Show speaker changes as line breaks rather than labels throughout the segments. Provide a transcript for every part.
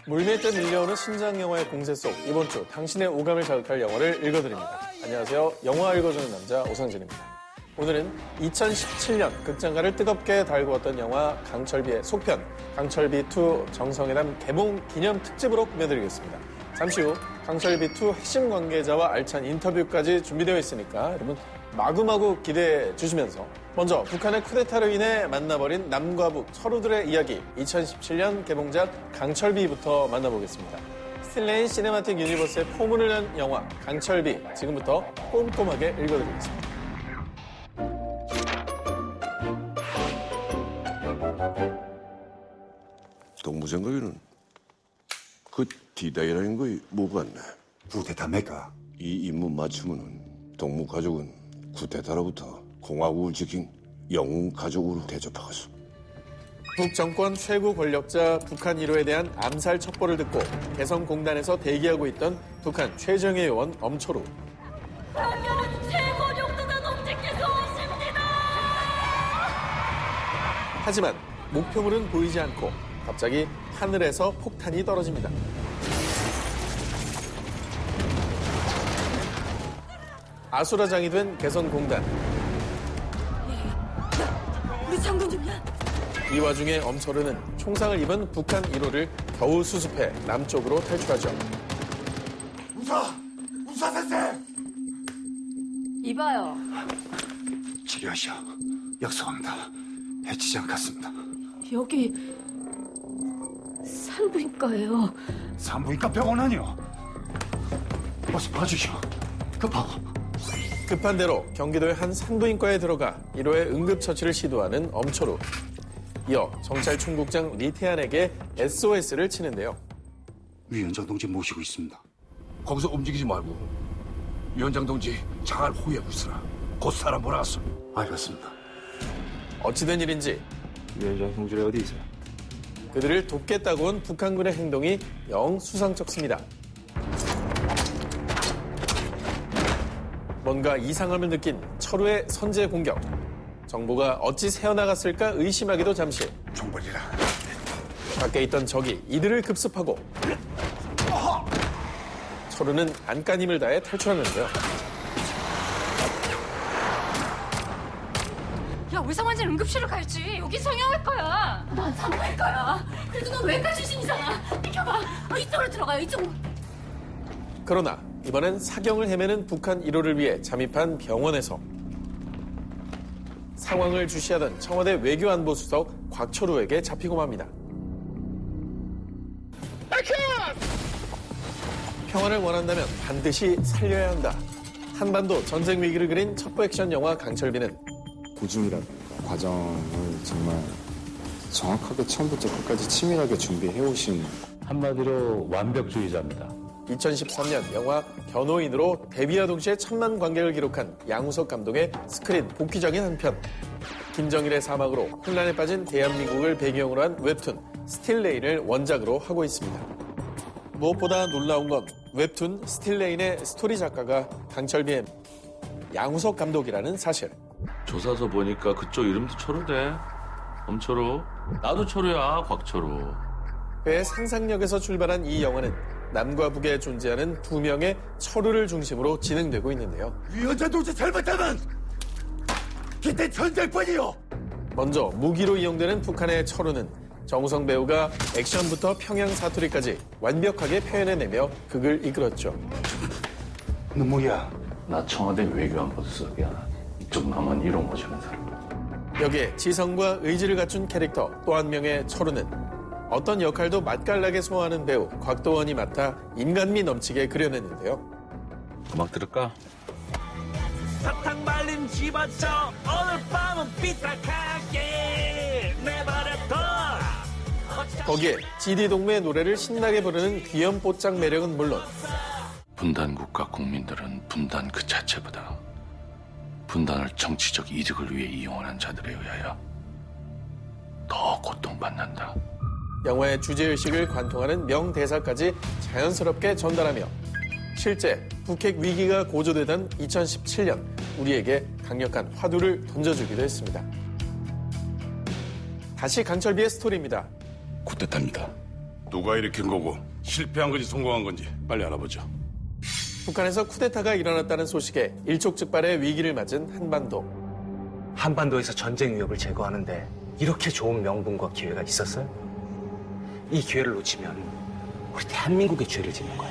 물밀듯 밀려오는 신작 영화의 공세 속 이번 주 당신의 오감을 자극할 영화를 읽어드립니다. 안녕하세요. 영화 읽어주는 남자 오상진입니다. 오늘은 2017년 극장가를 뜨겁게 달구었던 영화 강철비의 속편 강철비2 정성회담 개봉 기념 특집으로 꾸며드리겠습니다. 잠시 후 강철비2 핵심 관계자와 알찬 인터뷰까지 준비되어 있으니까 여러분 마구마구 기대해 주시면서 먼저 북한의 쿠데타로 인해 만나버린 남과 북 서로들의 이야기 2017년 개봉작 강철비부터 만나보겠습니다. 스틸레인 시네마틱 유니버스의 포문을 연 영화 강철비 지금부터 꼼꼼하게 읽어드리겠습니다.
동무생각에는 그 디다이라는 거이 뭐가 같네.
쿠데타 메까?
이 임무 맞추면은 동무 가족은 쿠데타로부터 공화국을 지킨 영웅 가족으로 대접하겠어.
북 정권 최고 권력자 북한 1호에 대한 암살 첩보를 듣고 개성공단에서 대기하고 있던 북한 최정예 요원 엄초루.
당연은 최고 용도자 동지께서 오십니다.
하지만 목표물은 보이지 않고 갑자기 하늘에서 폭탄이 떨어집니다. 아수라장이 된 개성공단.
우리 장군님이야?
이 와중에 엄철우는 총상을 입은 북한 1호를 겨우 수습해 남쪽으로 탈출하죠.
우사 선생!
이봐요.
치료하시오. 약속합니다. 해치지 않겠습니다.
여기 산부인과예요.
산부인과 병원 아니오. 어서 봐주시오. 급하고.
급한 대로 경기도의 한 산부인과에 들어가 1호의 응급처치를 시도하는 엄초루. 이어 정찰총국장 리태안에게 SOS를 치는데요.
위원장 동지 모시고 있습니다.
거기서 움직이지 말고 위원장 동지 잘 호위하고 있으라. 곧 사람 몰아왔어.
알겠습니다.
어찌된 일인지
위원장 형제이 어디 있어요?
그들을 돕겠다고 온 북한군의 행동이 영 수상쩍습니다. 뭔가 이상함을 느낀 철우의 선제 공격. 정보가 어찌 새어나갔을까 의심하기도 잠시.
총벌이라.
밖에 있던 적이 이들을 급습하고 철우는 안간 힘을 다해 탈출하는데요.
야, 외상환자는 응급실로 갈지. 여기 성형외과야. 난 산부인과야. 그래도 넌 외과 출신이잖아. 비켜봐. 이쪽으로 들어가요. 이쪽으로.
그러나 이번엔 사경을 헤매는 북한 1호를 위해 잠입한 병원에서 상황을 주시하던 청와대 외교안보수석 곽철우에게 잡히고 맙니다. 평화를 원한다면 반드시 살려야 한다. 한반도 전쟁 위기를 그린 첩보 액션 영화 강철비는
고증이라든가 과정을 정말 정확하게 처음부터 끝까지 치밀하게 준비해오신
한마디로 완벽주의자입니다.
2013년 영화 변호인으로 데뷔와 동시에 천만 관객을 기록한 양우석 감독의 스크린 복귀작인 한편, 김정일의 사망으로 혼란에 빠진 대한민국을 배경으로 한 웹툰 스틸레인을 원작으로 하고 있습니다. 무엇보다 놀라운 건 웹툰 스틸레인의 스토리 작가가 강철비의 양우석 감독이라는 사실.
조사서 보니까 그쪽 이름도 철우대. 엄철우. 나도 철우야, 곽철우.
그의 상상력에서 출발한 이 영화는 남과 북에 존재하는 두 명의 철우를 중심으로 진행되고 있는데요.
위원장 동지 잘못하면 기대 전쟁뿐이요.
먼저 무기로 이용되는 북한의 철우는 정우성 배우가 액션부터 평양 사투리까지 완벽하게 표현해내며 극을 이끌었죠.
눈물이야.
나 청와대 외교안보수석이야. 이쪽 남한 이론 모시는 사람.
여기에 지성과 의지를 갖춘 캐릭터 또 한 명의 철우는 어떤 역할도 맛깔나게 소화하는 배우 곽도원이 맡아 인간미 넘치게 그려냈는데요.
음악 들을까?
사탕 말린 집어쳐 오늘 밤은 삐딱하게 내버려둬.
거기에 GD 동무의 노래를 신나게 부르는 귀염뽀짝 매력은 물론
분단국가 국민들은 분단 그 자체보다 분단을 정치적 이득을 위해 이용하는 자들에 의하여 더 고통받는다.
영화의 주제의식을 관통하는 명대사까지 자연스럽게 전달하며 실제 북핵 위기가 고조되던 2017년 우리에게 강력한 화두를 던져주기도 했습니다. 다시 강철비의 스토리입니다.
쿠데타입니다. 누가 일으킨 거고 실패한 건지 성공한 건지 빨리 알아보죠.
북한에서 쿠데타가 일어났다는 소식에 일촉즉발의 위기를 맞은 한반도.
한반도에서 전쟁 위협을 제거하는데 이렇게 좋은 명분과 기회가 있었어요? 이 기회를 놓치면 우리 대한민국의 죄를 짓는 거야.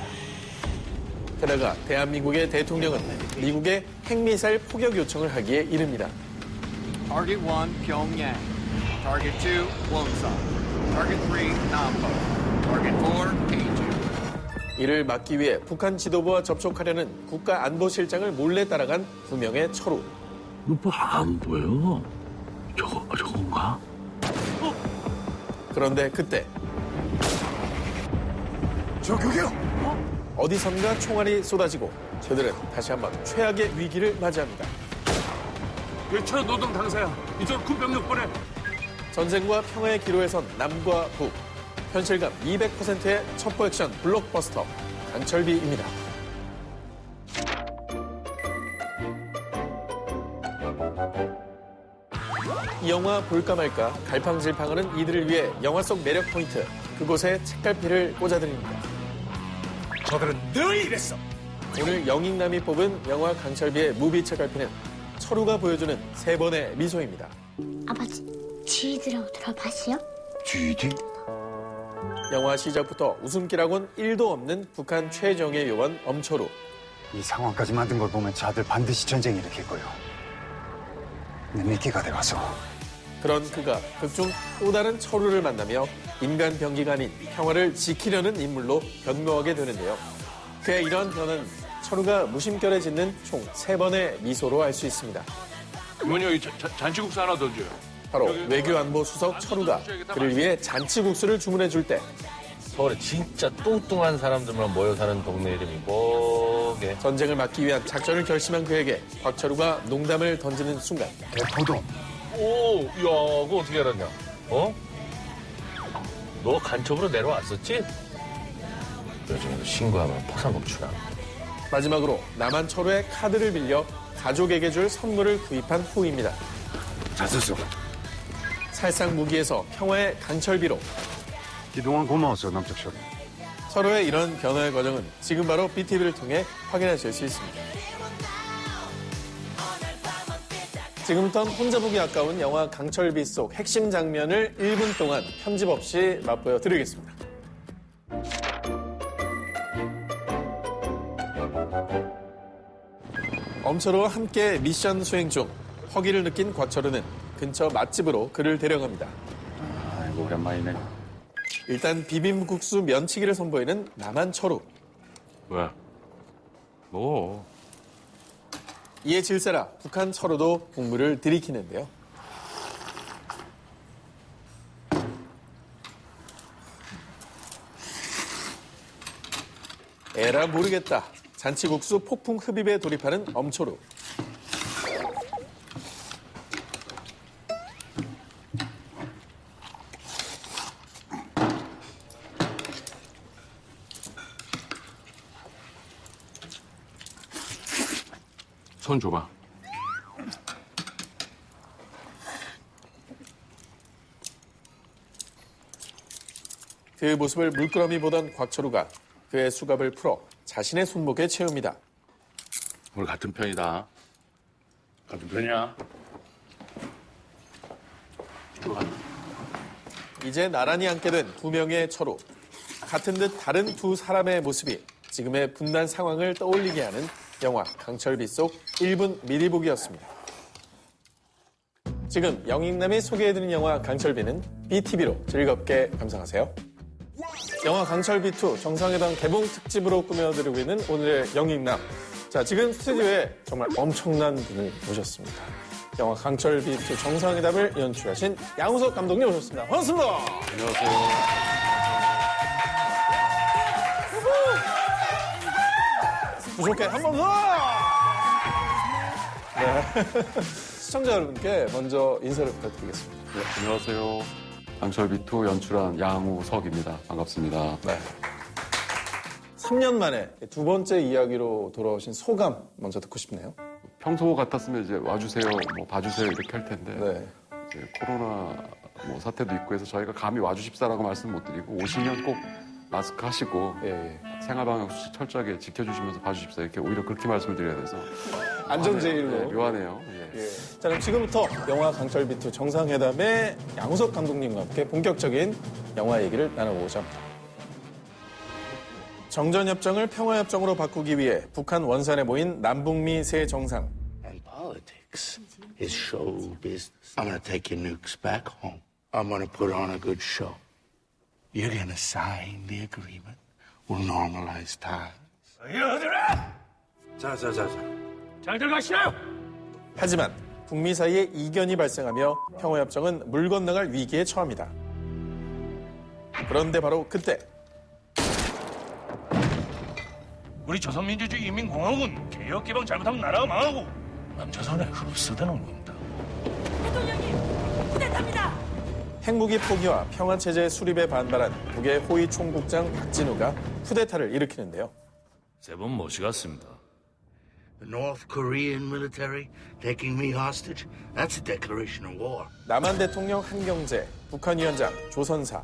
게다가 대한민국의 대통령은 미국의 핵미사일 포격 요청을 하기에 이릅니다.
Target 1, Pyongyang. Target 2, Wonsan. Target 3, Nampo. Target 4, Daejeon.
이를 막기 위해 북한 지도부와 접촉하려는 국가안보실장을 몰래 따라간 두 명의 철우.
뭐 안 보여? 저건가?
그런데 그때
저격이요!
어디선가 총알이 쏟아지고 저들은 다시 한번 최악의 위기를 맞이합니다.
외쳐 노동 당사야. 이쪽 군 병력 보내.
전쟁과 평화의 기로에 선 남과 북. 현실감 200%의 첩보 액션 블록버스터 강철비입니다. 이 영화 볼까 말까 갈팡질팡하는 이들을 위해 영화 속 매력 포인트 그곳에 책갈피를 꽂아드립니다.
저들은 늘 이랬어.
오늘 영익남이 뽑은 영화 강철비의 무비 책갈피는 철우가 보여주는 세 번의 미소입니다.
아버지, 쥐들하고 들어봤어요?
쥐디?
영화 시작부터 웃음기라곤 1도 없는 북한 최정예 요원 엄철우.
이 상황까지 만든 걸 보면 자들 반드시 전쟁 일으킬 거요. 내 미끼가 돼가서.
그런 그가 극중 또 다른 철우를 만나며 인간 병기가 아닌 평화를 지키려는 인물로 변모하게 되는데요. 그의 이런 변은 철우가 무심결에 짓는 총 3번의 미소로 알 수 있습니다.
이모니 여기 잔치국수 하나 더 줘요.
바로 외교안보 수석 철우가 그를 위해 잔치국수를 주문해 줄 때
서울에 진짜 뚱뚱한 사람들만 모여 사는 동네 이름이 뭐게?
전쟁을 막기 위한 작전을 결심한 그에게 곽철우가 농담을 던지는 순간
대포동.
오, 야, 그거 어떻게 알았냐? 어? 너 간첩으로 내려왔었지? 요즘에도 신고하면 포상금추나.
마지막으로 남한 철우의 카드를 빌려 가족에게 줄 선물을 구입한 후입니다.
잘 썼어.
살상 무기에서 평화의 강철비로
그동안 고마웠어, 남쪽처럼.
서로의 이런 변화의 과정은 지금 바로 BTV를 통해 확인하실 수 있습니다. 지금부터는 혼자 보기 아까운 영화 강철비 속 핵심 장면을 1분 동안 편집 없이 맛보여 드리겠습니다. 엄철우와 함께 미션 수행 중 허기를 느낀 곽철우는 근처 맛집으로 그를 데려갑니다.
아이고, 오랜만이네.
일단 비빔국수 면치기를 선보이는 남한 철우.
왜? 뭐?
이에 질세라 북한 철우도 국물을 들이키는데요. 에라 모르겠다. 잔치국수 폭풍 흡입에 돌입하는 엄철우.
손 줘봐.
그 모습을 물끄러미 보던 곽철우가 그의 수갑을 풀어 자신의 손목에 채웁니다.
우리 같은 편이다.
같은 편이야.
이제 나란히 앉게 된 두 명의 철우. 같은 듯 다른 두 사람의 모습이 지금의 분단 상황을 떠올리게 하는 영화 강철비 속 1분 미리 보기였습니다. 지금 영익남이 소개해드린 영화 강철비는 BTV로 즐겁게 감상하세요. 영화 강철비2 정상회담 개봉 특집으로 꾸며드리고 있는 오늘의 영익남. 자, 지금 스튜디오에 정말 엄청난 분을 모셨습니다. 영화 강철비2 정상회담을 연출하신 양우석 감독님 오셨습니다. 반갑습니다.
안녕하세요.
부족해 한 번 더! 네. 시청자 여러분께 먼저 인사를 부탁드리겠습니다.
네, 안녕하세요. 강철비2 연출한 양우석입니다. 반갑습니다.
네. 3년 만에 두 번째 이야기로 돌아오신 소감 먼저 듣고 싶네요.
평소 같았으면 이제 와주세요, 뭐 봐주세요 이렇게 할 텐데
네.
이제 코로나 뭐 사태도 있고 해서 저희가 감히 와주십사라고 말씀 못 드리고 오시면 꼭 마스크 하시고 생활방역 수칙 철저하게 지켜주시면서 봐주십사 이렇게 오히려 그렇게 말씀을 드려야 돼서
안전제일로.
묘하네요. 예.
자, 그럼 지금부터 영화 강철비투 정상회담의 양우석 감독님과 함께 본격적인 영화 얘기를 나눠보고자 합니다. 정전협정을 평화협정으로 바꾸기 위해 북한 원산에 모인 남북미 세 정상.
And politics is show business. I'm gonna take your nukes back home. I'm gonna put on a good show. You're gonna sign the agreement. We'll normalize ties.
여들아!
자자자자.
잘들 가시나요?
하지만 북미 사이에 이견이 발생하며 평화협정은 물 건너갈 위기에 처합니다. 그런데 바로 그때
우리 조선민주주의 인민공화국은 개혁 개방 잘못하면 나라가 망하고 남조선의 흡수되는 겁니다.
대통령님, 쿠데타입니다.
핵무기 포기와 평화체제 수립에 반발한 북의 호위 총국장 박진우가 쿠데타를 일으키는데요.
세 번 모시갔습니다.
The North Korean military taking me hostage? That's a declaration of war.
남한 대통령 한경재, 북한 위원장 조선사,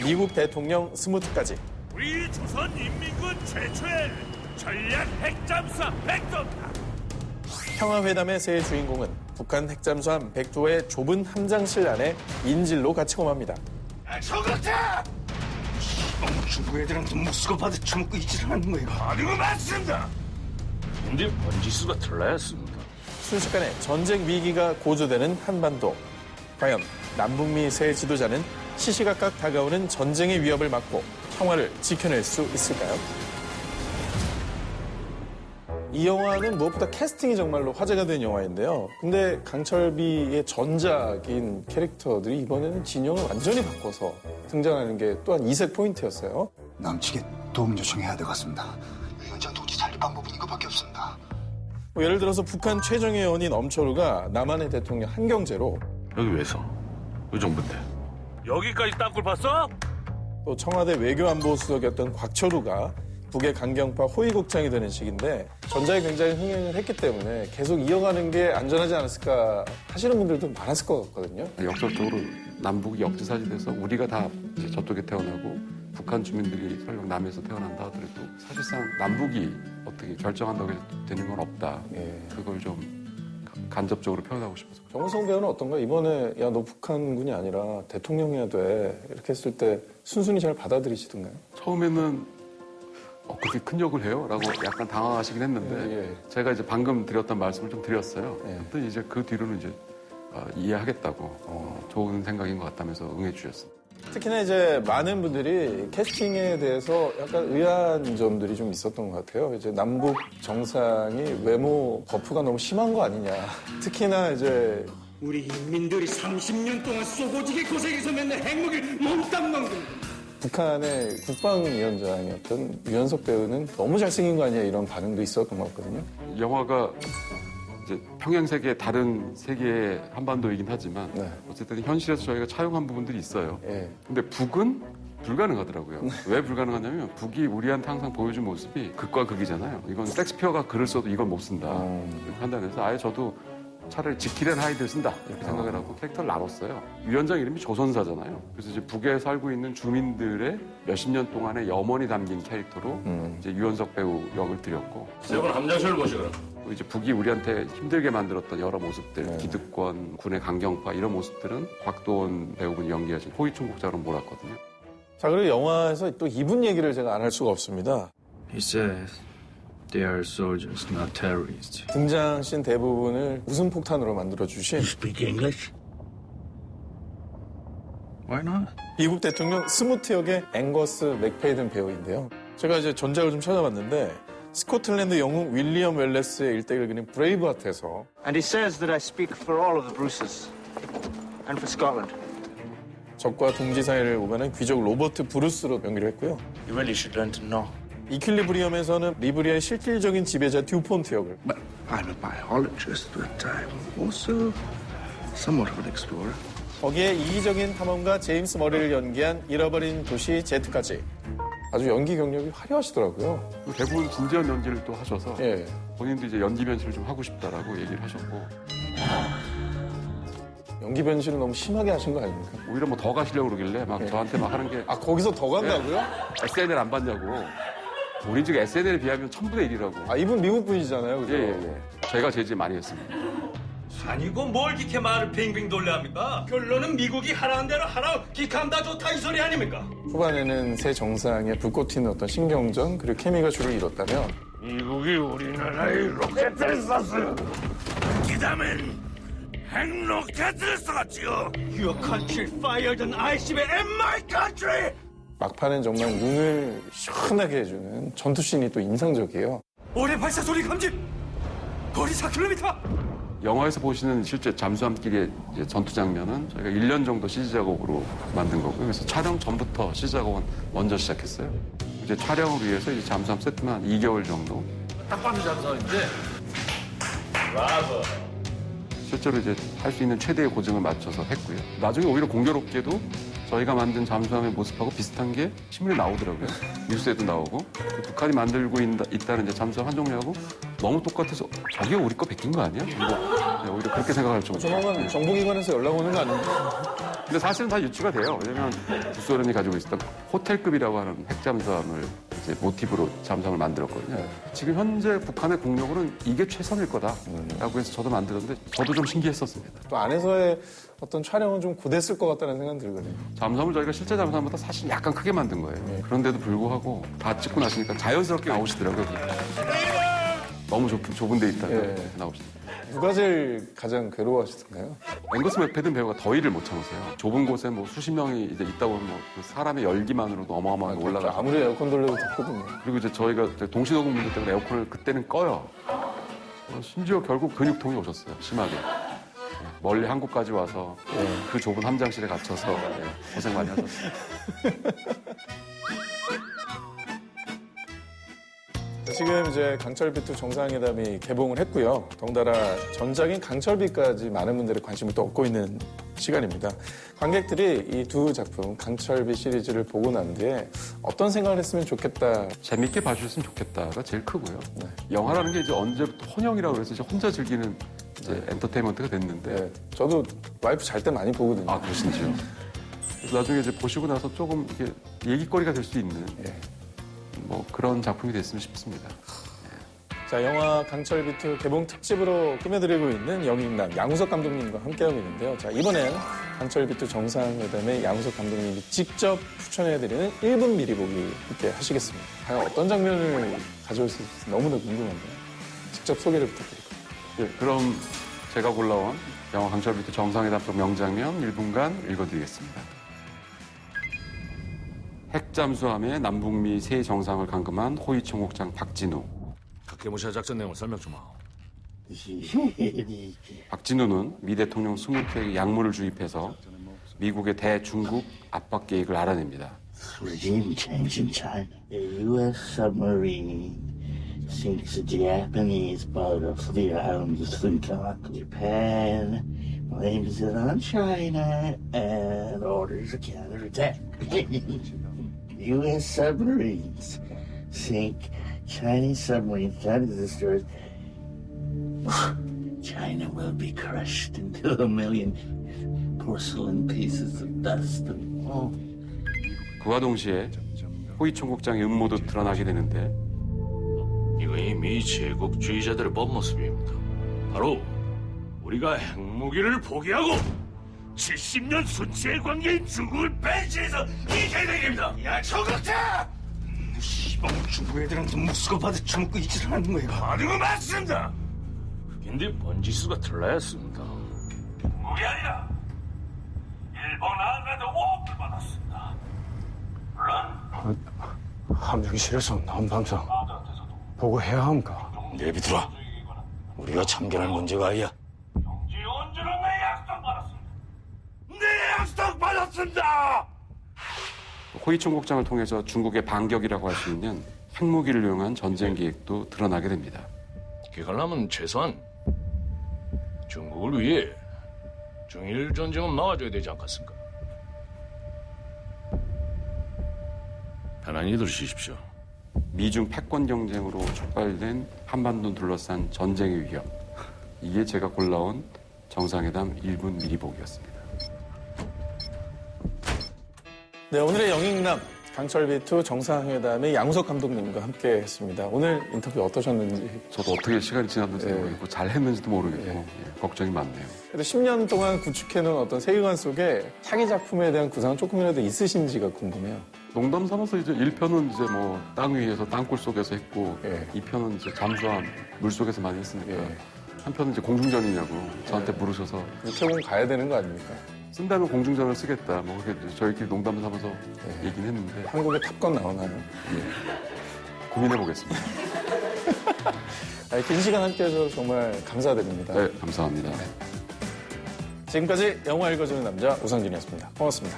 미국 대통령 스무트까지
우리 조선인민군 최초의 전략 핵잠수함 백도다.
평화회담의 새 주인공은 북한 핵잠수함 백도의 좁은 함장실 안에 인질로 갇히고 맙니다.
저같아!
중국 애들한테 목수가 받아 처먹고 있지를 않는 거예요.
아니고 맞습니다. 근데 번지수가 틀렸습니다.
순식간에 전쟁 위기가 고조되는 한반도. 과연 남북미 세 지도자는 시시각각 다가오는 전쟁의 위협을 막고 평화를 지켜낼 수 있을까요? 이 영화는 무엇보다 캐스팅이 정말로 화제가 된 영화인데요. 근데 강철비의 전작인 캐릭터들이 이번에는 진영을 완전히 바꿔서 등장하는 게 또한 이색 포인트였어요.
남측에 도움 요청해야 될 것 같습니다. 위원장 동지 살릴 방법은 이거밖에 없습니다.
뭐 예를 들어서 북한 최정예 의원인 엄철우가 남한의 대통령 한경재로
여기 왜서? 이 정부인데.
여기까지 땅굴 봤어?
또 청와대 외교안보수석이었던 곽철우가 북의 강경파 호위국장이 되는 식인데 전작이 굉장히 흥행을 했기 때문에 계속 이어가는 게 안전하지 않았을까 하시는 분들도 많았을 것 같거든요.
역설적으로 남북이 역지사지돼서 우리가 다 이제 저쪽에 태어나고 북한 주민들이 설령 남에서 태어난다 하더라도 사실상 남북이 어떻게 결정한다고 되는 건 없다. 그걸 좀 간접적으로 표현하고 싶어서.
정우성 배우는 어떤가? 이번에 야 너 북한군이 아니라 대통령이야 돼 이렇게 했을 때 순순히 잘 받아들이시던가요?
처음에는 그렇게 큰 욕을 해요? 라고 약간 당황하시긴 했는데 제가 이제 방금 드렸던 말씀을 좀 드렸어요. 그랬더니 이제 그 뒤로는 이제 이해하겠다고 좋은 생각인 것 같다면서 응해 주셨습니다.
특히나 이제 많은 분들이 캐스팅에 대해서 약간 의아한 점들이 좀 있었던 것 같아요. 이제 남북 정상이 외모 버프가 너무 심한 거 아니냐. 특히나 이제
우리 인민들이 30년 동안 쏘고지게 고생해서 맨날 핵무기를 몽땅 먹는
북한의 국방위원장이었던 유연석 배우는 너무 잘생긴 거 아니야 이런 반응도 있었던 것 같거든요.
영화가 이제 평양 세계의 다른 세계의 한반도이긴 하지만 어쨌든 현실에서 저희가 차용한 부분들이 있어요. 근데 북은 불가능하더라고요. 왜 불가능하냐면 북이 우리한테 항상 보여준 모습이 극과 극이잖아요. 이건 섹스피어가 글을 써도 이건 못 쓴다. 이렇게 판단해서 아예 저도 차라리 지키려는 아이들 쓴다 이렇게 생각을 하고 캐릭터를 나눴어요. 위원장 이름이 조선사잖아요. 그래서 이제 북에 살고 있는 주민들의 몇십 년 동안의 염원이 담긴 캐릭터로 이제 유연석 배우 역을 드렸고.
세 번 함장실을 모시거라.
이제 북이 우리한테 힘들게 만들었던 여러 모습들, 기득권, 군의 강경파 이런 모습들은 곽도원 배우분이 연기하신 호위총국장으로 몰았거든요.
자, 그리고 영화에서 또 이분 얘기를 제가 안 할 수가 없습니다.
He says they are soldiers, not terrorists.
등장씬 대부분을 웃음 폭탄으로 만들어주신
Speak English?
Why not?
미국 대통령 스무트 역의 앵거스 맥페이든 배우인데요. 제가 이제 전작을 좀 찾아봤는데 스코틀랜드 영웅 윌리엄 웰레스의 일대기를 그린 브레이브하트에서
And he says that I speak for all of the Bruces and for Scotland.
적과 동지 사이를 오가는 귀족 로버트 브루스로 연기를 했고요.
You really should learn to know.
이퀄리브리엄에서는 리브리아의 실질적인 지배자 듀폰트 역을
Well, I'm a biologist, but I'm also somewhat of an explorer.
거기에 이기적인 탐험가 제임스 머리를 연기한 잃어버린 도시 제트까지 아주 연기 경력이 화려하시더라고요.
대부분 진지한 연기를 또 하셔서 본인도 이제 연기 변신을 좀 하고 싶다라고 얘기를 하셨고
연기 변신을 너무 심하게 하신 거 아닙니까?
오히려 뭐 더 가시려고 그러길래 막 저한테 막 하는 게
아, 거기서 더 간다고요?
SNL 안 봤냐고. 우리 지금 SNL에 비하면 1000분의 1이라고.
아, 이분 미국 분이잖아요, 그죠?
예. 제가 제지 많이 했습니다.
아니고 뭘 기캐 말을 빙빙 돌려 합니까? 결론은 미국이 하라는 대로 하라, 기카면 다 좋다 이 소리 아닙니까?
후반에는 새 정상에 불꽃 튀는 어떤 신경전 그리고 케미가 주를 이뤘다면
미국이 우리나라에 로켓을 쐈어요. 기다면 핵로켓을 쏘았지요.
Your country fired an ICBM in my country!
막판은 정말 눈을 시원하게 해주는 전투씬이 또 인상적이에요.
올해 발사 소리 감지! 거리 4km!
영화에서 보시는 실제 잠수함끼리의 이제 전투 장면은 저희가 1년 정도 CG 작업으로 만든 거고요. 그래서 촬영 전부터 CG 작업은 먼저 시작했어요. 이제 촬영을 위해서 이제 잠수함 세트만 한 2개월 정도.
딱 봐도 잠수함인데. 브라보.
실제로 이제 할 수 있는 최대의 고증을 맞춰서 했고요. 나중에 오히려 공교롭게도 저희가 만든 잠수함의 모습하고 비슷한 게 신문에 나오더라고요. 뉴스에도 나오고. 북한이 만들고 있다는 이제 잠수함 한 종류하고 너무 똑같아서 저게 우리 거 베낀 거 아니야? 네, 오히려 그렇게 생각할 정도.
조만간 정보기관에서 연락 오는 거 아닌가?
근데 사실은 다 유추가 돼요. 왜냐면 구소련이 가지고 있었던 호텔급이라고 하는 핵잠수함을 이제 모티브로 잠수함을 만들었거든요. 지금 현재 북한의 국력으로는 이게 최선일 거다라고 해서 저도 만들었는데 저도 좀 신기했었습니다.
또 안에서의 어떤 촬영은 좀 고됐을 것 같다는 생각이 들거든요.
잠수함을 저희가 실제 잠수함보다 사실 약간 크게 만든 거예요. 그런데도 불구하고 다 찍고 나시니까 자연스럽게 나오시더라고요. 너무 좁은 데 있다가 나오시더라고요.
누가 제일 가장 괴로워하시던가요?
앵거스 맥패든 배우가 더위를 못 참으세요. 좁은 곳에 뭐 수십 명이 이제 있다 보면 그 사람의 열기만으로도 어마어마하게 올라가죠.
아무리 에어컨 돌려도 덥거든요.
그리고 이제 저희가 동시도금 문제 때문에 에어컨을 그때는 꺼요. 심지어 결국 근육통이 오셨어요. 심하게. 멀리 한국까지 와서 그 좁은 함장실에 갇혀서 고생 많이 하셨어요.
지금 이제 강철비2 정상회담이 개봉을 했고요. 덩달아 전작인 강철비까지 많은 분들의 관심을 또 얻고 있는 시간입니다. 관객들이 이 두 작품 강철비 시리즈를 보고 난 뒤에 어떤 생각을 했으면 좋겠다.
재밌게 봐주셨으면 좋겠다가 제일 크고요. 영화라는 게 이제 언제부터 혼영이라고 해서 이제 혼자 즐기는 이제 엔터테인먼트가 됐는데
저도 와이프 잘 때 많이 보거든요.
아, 그러신지요? 그래서 나중에 이제 보시고 나서 조금 이게 얘기거리가 될 수 있는 뭐 그런 작품이 됐으면 싶습니다.
자, 영화 강철비2 개봉 특집으로 꾸며드리고 있는 영인남 양우석 감독님과 함께하고 있는데요. 자, 이번엔 강철비2 정상회담의 양우석 감독님이 직접 추천해드리는 1분 미리 보기 함께 하시겠습니다. 과연 어떤 장면을 가져올 수 있을지 너무나 궁금한데요. 직접 소개를 부탁드릴게요.
네, 그럼 제가 골라온 영화 강철비2 정상회담 속 명장면 1분간 읽어드리겠습니다. 핵잠수함의 남북미 세 정상을 감금한 호위 총국장 박진우.
각계모사 작전 내용을 설명 좀 하오.
박진우는 미 대통령 20개의 약물을 주입해서 미국의 대중국 압박 계획을 알아냅니다.
Regime change in China. A U.S. submarine sinks a Japanese boat off the island of Senkaku. Japan blames it on China and orders a counterattack. U.S. submarines sink Chinese submarines. China destroys. China will be crushed into a million porcelain pieces of dust.
그와 동시에 호위 총국장의 음모도 드러나게 되는데
이거 이미 제국주의자들의 법 모습입니다. 바로 우리가 핵무기를 포기하고 70년 순치의 관계인 중국을 벤치에서 이겨야 되겠습니다. 야, 저격자!
시방 중국 애들한테 무수거 받아 처먹고 있지를 않는 거예요.
하는 거 맞습니다. 근데 번지수가 틀라였습니다. 우리 아니라 일본 안에도 오프 받았습니다. 물론
함정실에서 나온 방송 보고 해야 합니까?
내비 들어. 우리가 참견할 문제가 아니야.
언제나 내 약속 받았습니다. 내 약속 받았습니다.
호위 총국장을 통해서 중국의 반격이라고 할 수 있는 핵무기를 이용한 전쟁 계획도 드러나게 됩니다.
기가려면 최소한 중국을 위해 중일 전쟁은 막아줘야 되지 않겠습니까? 편안히 들으십시오.
미중 패권 경쟁으로 촉발된 한반도 둘러싼 전쟁의 위협. 이게 제가 골라온 정상회담 1분 미리 보기였습니다.
네, 오늘의 영익남 강철비2 정상회담의 양우석 감독님과 함께 했습니다. 오늘 인터뷰 어떠셨는지?
저도 어떻게 시간이 지났는지 모르겠고 잘 했는지도 모르겠고 예, 걱정이 많네요.
그래도 10년 동안 구축해놓은 어떤 세계관 속에 차기 작품에 대한 구상은 조금이라도 있으신지가 궁금해요.
농담 삼아서 이제 1편은 이제 뭐 땅 위에서 땅굴 속에서 했고 2편은 이제 잠수함 물 속에서 많이 했으니까 한 편은 이제 공중전이냐고 저한테 물으셔서
태국 가야 되는 거 아닙니까?
쓴다면 공중전을 쓰겠다. 뭐 그렇게 저희끼리 농담을 삼아서 얘기는 했는데
한국에 탑건 나오나요?
고민해 보겠습니다.
긴 시간 함께해서 정말 감사드립니다.
네, 감사합니다.
지금까지 영화 읽어주는 남자 오상진이었습니다. 고맙습니다.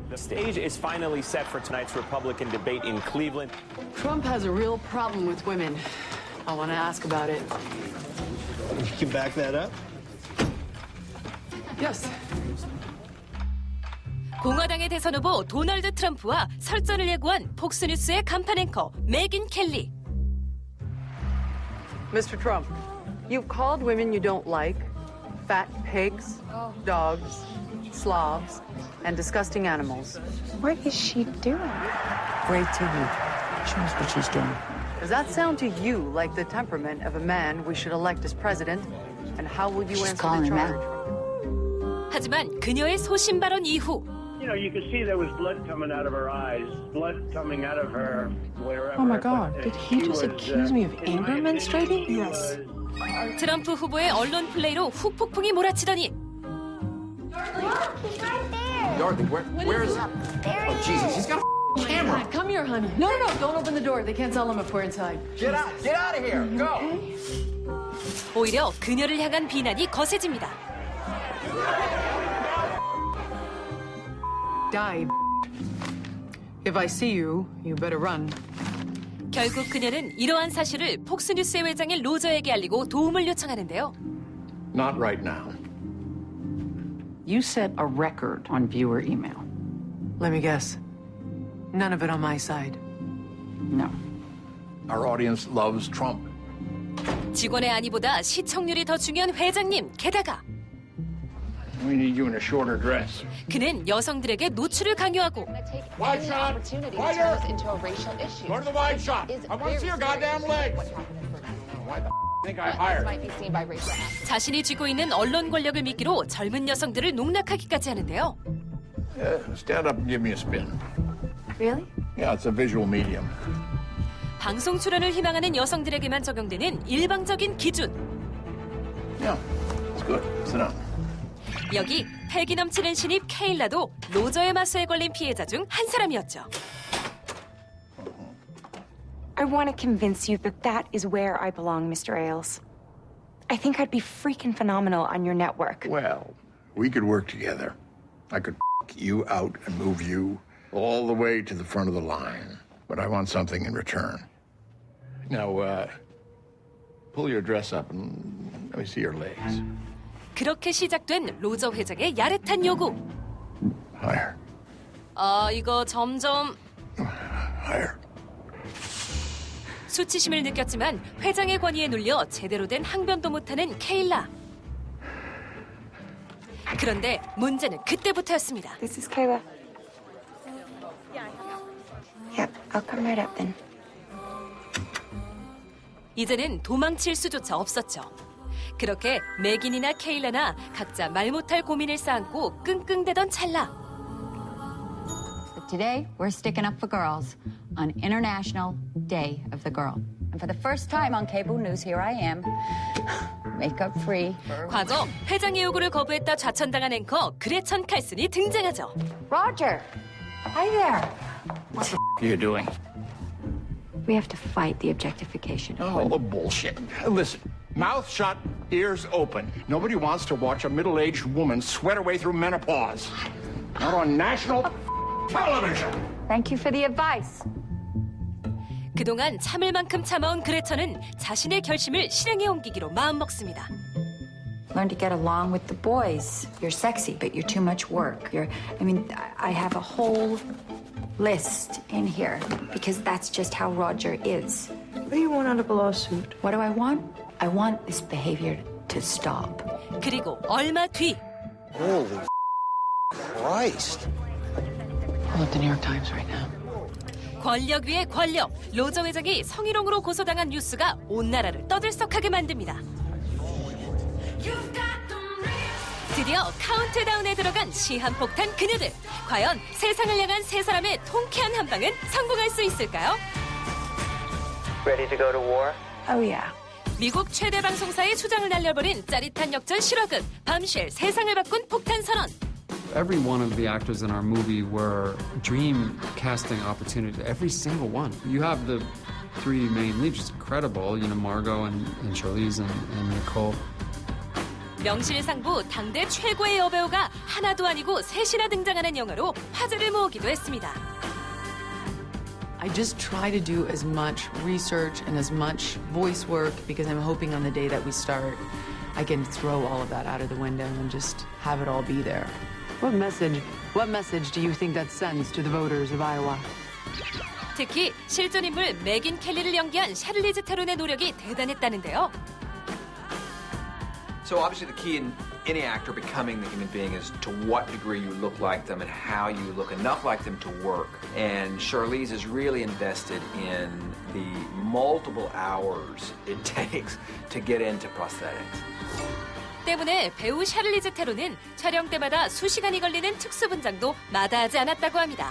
The stage is finally set for tonight's Republican debate in Cleveland.
Trump has a real problem with women. I want to ask about it.
You can back that up?
Yes.
공화당의 대선 후보 도널드 트럼프와 설전을 예고한 폭스뉴스의 간판 앵커 메긴 켈리.
Mr. Trump, you've called women you don't like fat pigs, dogs, slobs, and disgusting animals.
What is she doing?
Great TV.
She knows what she's doing.
Does that sound to you like the temperament of a man we should elect as president? And how will you answer the charge?
하지만 그녀의 소신 발언 이후
You know, you could see there was blood coming out of her eyes, blood coming out of her wherever.
Oh my God, did he just accuse me of anger menstruating?
Yes.
트럼프 후보의 언론 플레이로 후폭풍이 몰아치더니
Dorothy, where is... Oh, Jesus, he's got a camera.
Come here, honey. No, don't open the door. They can't tell him if we're inside.
Get out of here. Go.
오히려 그녀를 향한 비난이 거세집니다.
Die. If I see you, you better run.
결국 그녀는 이러한 사실을 폭스뉴스의 회장인 로저에게 알리고 도움을 요청하는데요.
Not right now.
You set a record on viewer email.
Let me guess. None of it on my side.
No.
Our audience loves Trump.
직원의 안위보다 시청률이 더 중요한 회장님. 게다가
We need you in a shorter dress.
그는 여성들에게 노출을 강요하고
Wide shot! Wider! Go to the wide shot! I want to see your goddamn legs! Why the think I hired?
자신이 쥐고 있는 언론 권력을 미끼로 젊은 여성들을 농락하기까지 하는데요.
Stand up and give me a spin.
Really?
Yeah, it's a visual medium.
방송 출연을 희망하는 여성들에게만 적용되는 일방적인 기준.
Yeah, it's good. Sit down.
여기 패기 넘치는 신입 케일라도 로저의 마수에 걸린 피해자 중 한 사람이었죠.
I want to convince you that that is where I belong, Mr. Ailes. I think I'd be freaking phenomenal on your network.
Well, we could work together. I could you out and move you all the way to the front of the line. But I want something in return. Now, pull your dress up and let me see your legs.
그렇게 시작된 로저 회장의 야릇한 요구.
Higher.
이거 점점...
Higher.
수치심을 느꼈지만 회장의 권위에 눌려 제대로 된 항변도 못하는 케일라. 그런데 문제는 그때부터였습니다.
This is Kayla. Yep, I'll come right up then.
이제는 도망칠 수조차 없었죠. 그렇게 맥인이나 케일라나 각자 말 못할 고민을 쌓고 끙끙대던 찰나.
But today, we're sticking up for girls on International Day of the Girl. And for the first time on cable news, here I am, makeup free.
과거 회장의 요구를 거부했다 좌천당한 앵커 그레천 칼슨이 등장하죠.
Roger, hi there.
What the are you doing?
We have to fight the objectification.
Oh, bullshit. Listen, mouth shut, ears open. Nobody wants to watch a middle-aged woman sweat her way through menopause. Not on national television.
Thank you for the advice.
그동안 참을 만큼 참아온 그레천은 자신의 결심을 실행에 옮기기로 마음먹습니다.
Learn to get along with the boys. You're sexy, but you're too much work. I have a whole list in here because that's just how Roger is.
What do you want out of a lawsuit?
What do I want? I want this behavior to stop.
그리고 얼마 뒤
Holy Christ.
Pull up the New York Times right now.
권력 위에 권력, 로저 회장이 성희롱으로 고소당한 뉴스가 온 나라를 떠들썩하게 만듭니다. 드디어 카운트다운에 들어간 시한폭탄 그녀들. 과연 세상을 향한 세 사람의 통쾌한 한방은 성공할 수 있을까요?
Ready to go to war?
Oh, yeah.
미국 최대 방송사의 수장을 날려버린 짜릿한 역전 실화극 밤쉘 세상을 바꾼 폭탄 선언.
Every one of the actors in our movie were dream casting opportunities. Every single one. You have the three main leads, it's incredible. You know, Margot and Charlize and Nicole.
명실상부 당대 최고의 여배우가 하나도 아니고 셋이나 등장하는 영화로 화제를 모으기도 했습니다.
I just try to do as much research and as much voice work because I'm hoping on the day that we start, I can throw all of that out of the window and just have it all be there. What message do you think that sends to the voters of Iowa?
특히 실존 인물 맥인 켈리를 연기한 샤를리즈 테론의 노력이 대단했다는데요.
So obviously the key in any actor becoming the human being is to what degree you look like them and how you look enough like them to work. And Charlize is really invested in the multiple hours it takes to get into prosthetics.
때문에 배우 샤를리즈 테론은 촬영 때마다 수시간이 걸리는 특수 분장도 마다하지 않았다고 합니다.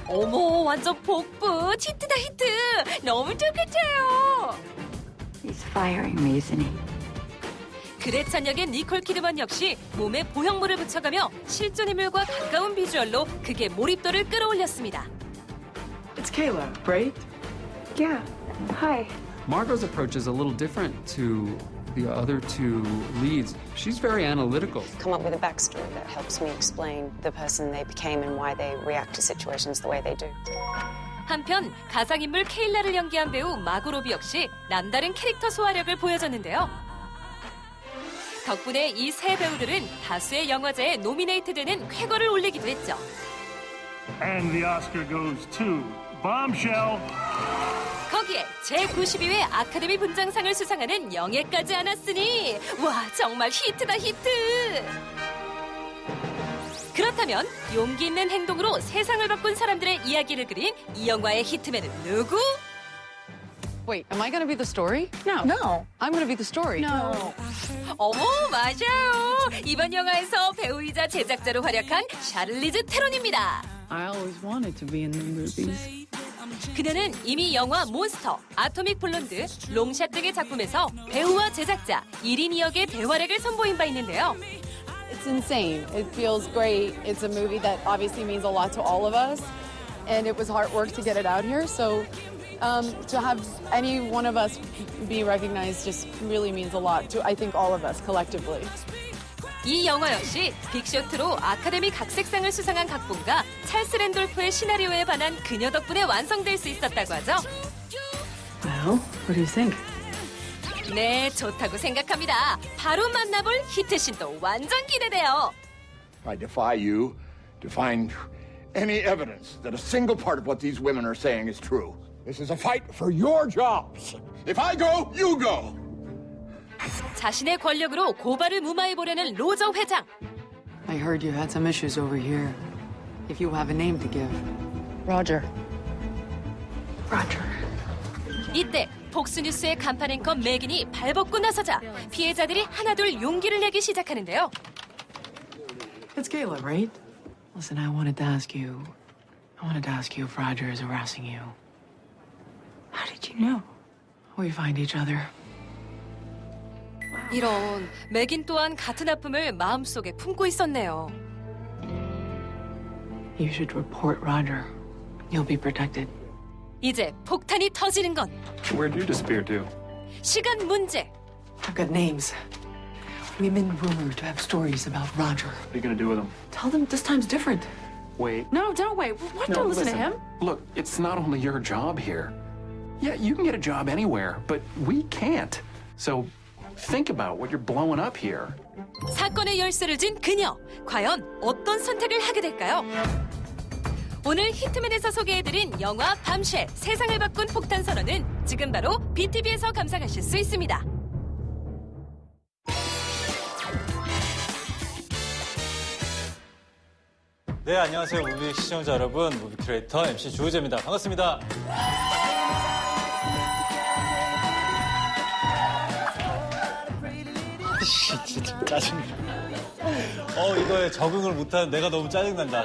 어머, 완전 복붙! 히트다 히트! 너무 좋겠어요!
He's firing me, isn't he?
그레찬 역의 니콜 키드만 역시 몸에 보형물을 붙여가며 실존 인물과 가까운 비주얼로 극의 몰입도를 끌어올렸습니다.
It's Kayla, right?
Yeah. Hi.
Margot's approach is a little different to the other two leads. She's very analytical.
Come up with a backstory that helps me explain the person they became and why they react to situations the way they do.
한편 가상인물 케일라를 연기한 배우 마고 로비 역시 남다른 캐릭터 소화력을 보여줬는데요. 덕분에 이 세 배우들은 다수의 영화제에 노미네이트되는 쾌거를 올리기도 했죠.
And the Oscar goes to Bombshell.
거기에 제92회 아카데미 분장상을 수상하는 영예까지 안았으니 와 정말 히트다 히트! 그렇다면 용기 있는 행동으로 세상을 바꾼 사람들의 이야기를 그린 이 영화의 히트맨은 누구?
Wait, am I going to be the story?
No.
I'm going to be the story.
No.
어머 맞아요. 이번 영화에서 배우이자 제작자로 활약한 샤를리즈 테론입니다.
I always wanted to be in the movies.
그녀는 이미 영화 몬스터, 아토믹 블론드, 롱샷 등의 작품에서 배우와 제작자 1인 2역의 대활약을 선보인 바 있는데요.
It's insane. It feels great. It's a movie that obviously means a lot to all of us. And it was hard work to get it out here. So to have any one of us be recognized just really means a lot to, I think, all of us collectively.
이 영화 역시 빅쇼트로 아카데미 각색상을 수상한 각본가 찰스 랜돌프의 시나리오에 반한 그녀 덕분에 완성될 수 있었다고 하죠.
Well, what do you think?
네, 좋다고 생각합니다. 바로 만나볼 히트신도 완전 기대돼요.
I defy you to find any evidence that a single part of what these women are saying is true. This is a fight for your jobs. If I go, you go.
자신의 권력으로 고발을 무마해보려는 로저 회장.
I heard you had some issues over here. If you have a name to give. Roger. Roger.
이때 폭스뉴스의 간판 앵커 맥인이 발벗고 나서자 피해자들이 하나둘 용기를 내기 시작하는데요.
It's Kayla, right? Listen, I wanted to ask you if Roger is harassing you.
How did you know?
We find each other.
이런, 맥인 또한 같은 아픔을 마음속에 품고 있었네요.
You should report Roger. You'll be protected.
이제 폭탄이 터지는 건
Where'd you disappear to?
시간 문제.
I've got names. Women rumored to have stories about Roger.
What are you gonna do with them?
Tell them this time's different.
Wait.
No, don't wait. What?
No,
Don't listen to him.
Look, it's not only your job here. Yeah, you can get a job anywhere, but we can't. So think about what you're blowing up here.
사건의 열쇠를 쥔 그녀. 과연 어떤 선택을 하게 될까요? 오늘 히트맨에서 소개해드린 영화 밤쉘 세상을 바꾼 폭탄 선언은 지금 바로 BTV에서 감상하실 수 있습니다.
네, 안녕하세요. 무비 시청자 여러분. 무비 큐레이터 MC 조우재입니다. 반갑습니다. 진짜 짜증나. 이거에 적응을 못하는 내가 너무 짜증난다.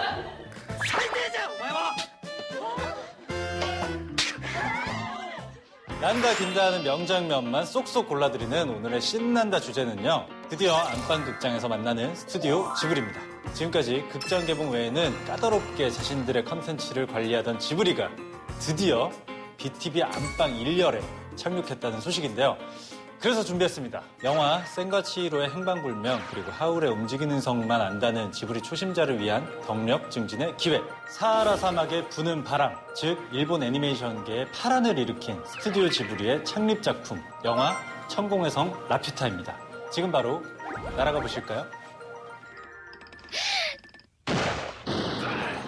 난다 긴다 하는 명장면만 쏙쏙 골라드리는 오늘의 신난다 주제는요. 드디어 안방극장에서 만나는 스튜디오 지브리입니다. 지금까지 극장 개봉 외에는 까다롭게 자신들의 컨텐츠를 관리하던 지브리가 드디어 BTV 안방 1열에 착륙했다는 소식인데요. 그래서 준비했습니다. 영화 센과 치히로의 행방불명 그리고 하울의 움직이는 성만 안다는 지브리 초심자를 위한 경력 증진의 기회. 사하라 사막의 부는 바람, 즉 일본 애니메이션계의 파란을 일으킨 스튜디오 지브리의 창립 작품 영화 천공의 성 라퓨타입니다. 지금 바로 날아가 보실까요?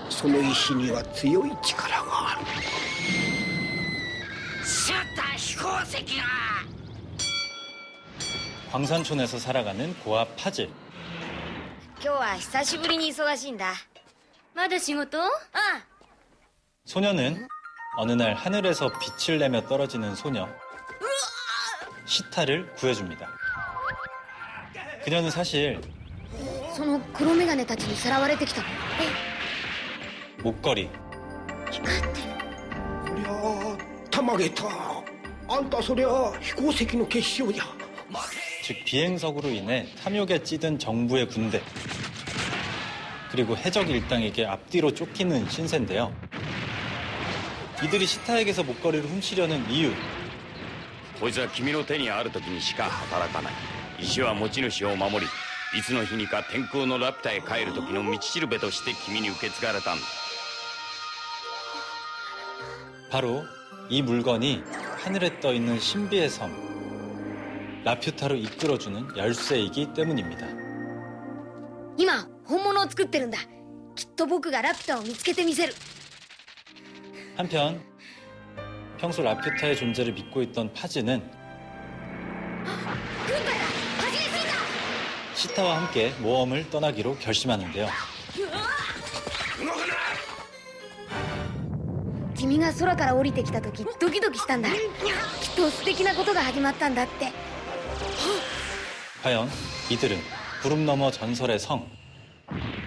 その石には強い力がある。シャッター飛行石が
광산촌에서 살아가는 고아 파즈.
今日は久しぶりに忙しいんだ。まだ仕事？ああ。
소녀는 어느 날 하늘에서 빛을 내며 떨어지는 소녀 시타를 구해줍니다. 그녀는 사실
その黒メガネたちにさらわれてきたの。
목걸이,
そりゃあたまげた。あんたそりゃあ飛行石の結晶じゃ。
즉 비행석으로 인해 탐욕에 찌든 정부의 군대 그리고 해적 일당에게 앞뒤로 쫓기는 신세인데요. 이들이 시타에게서 목걸이를 훔치려는 이유.
こいつは君の手にある時にしか働かない。石は持ち主を守り、いつの日にか天空のラピュタへ帰る時の道しるべとして君に受け継がれたんだ。 바로 이 물건이 하늘에 떠 있는 신비의 섬 라퓨타로 이끌어주는 열쇠이기 때문입니다.
今本物を作ってるんだ。きっと僕がラピュタを見つけてみせる。
한편 평소 라퓨타의 존재를 믿고 있던 파즈는 시타와 함께 모험을 떠나기로 결심하는데요.
君が空から降りてきた時ドキドキしたんだ。きっと素敵なことが始まったんだって。
과연 이들은 구름 너머 전설의 성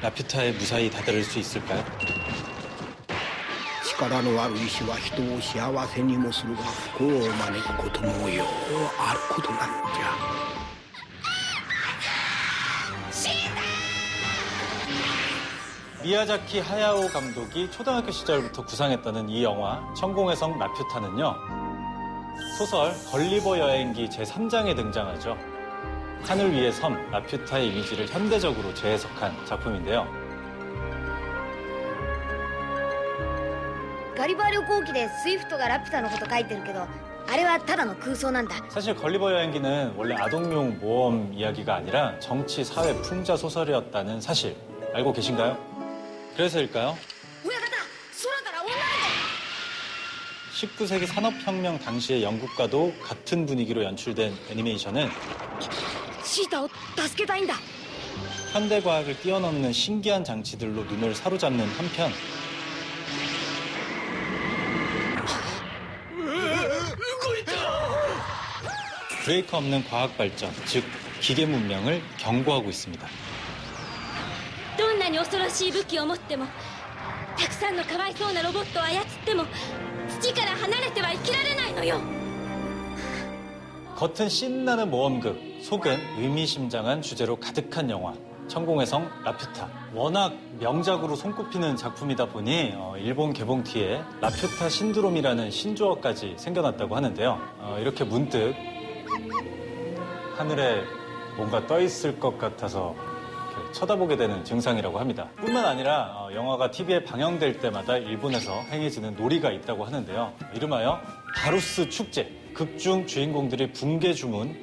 라퓨타에 무사히 다다를 수 있을까요?
力のある石は人を幸せにもするが不幸を招くこともようあることなんじゃ。
미야자키 하야오 감독이 초등학교 시절부터 구상했다는 이 영화 천공의 성 라퓨타는요. 소설 걸리버 여행기 제3장에 등장하죠. 하늘 위의 섬 라퓨타의 이미지를 현대적으로 재해석한 작품인데요.
ガリバー旅行記でスイフトがラピュタのこと書いてるけど、あれはただの空想なんだ。
사실 걸리버 여행기는 원래 아동용 모험 이야기가 아니라 정치, 사회, 풍자 소설이었다는 사실 알고 계신가요? 그래서일까요? 19세기 산업혁명 당시의 영국과도 같은 분위기로 연출된 애니메이션은
シータを助けたいんだ。
현대과학을 뛰어넘는 신기한 장치들로 눈을 사로잡는 한편 브레이크 없는 과학 발전, 즉 기계 문명을 경고하고 있습니다.
どんなに恐ろしい武器を持っても、たくさんのかわいそうなロボットを操っても、土から離れては生きられないのよ。
겉은 신나는 모험극, 속은 의미심장한 주제로 가득한 영화 천공의 성 라퓨타. 워낙 명작으로 손꼽히는 작품이다 보니 일본 개봉 뒤에 라퓨타 신드롬이라는 신조어까지 생겨났다고 하는데요. 이렇게 문득 하늘에 뭔가 떠 있을 것 같아서 쳐다보게 되는 증상이라고 합니다. 뿐만 아니라 영화가 TV에 방영될 때마다 일본에서 행해지는 놀이가 있다고 하는데요. 이름하여 바루스 축제. 극중 주인공들이 붕괴 주문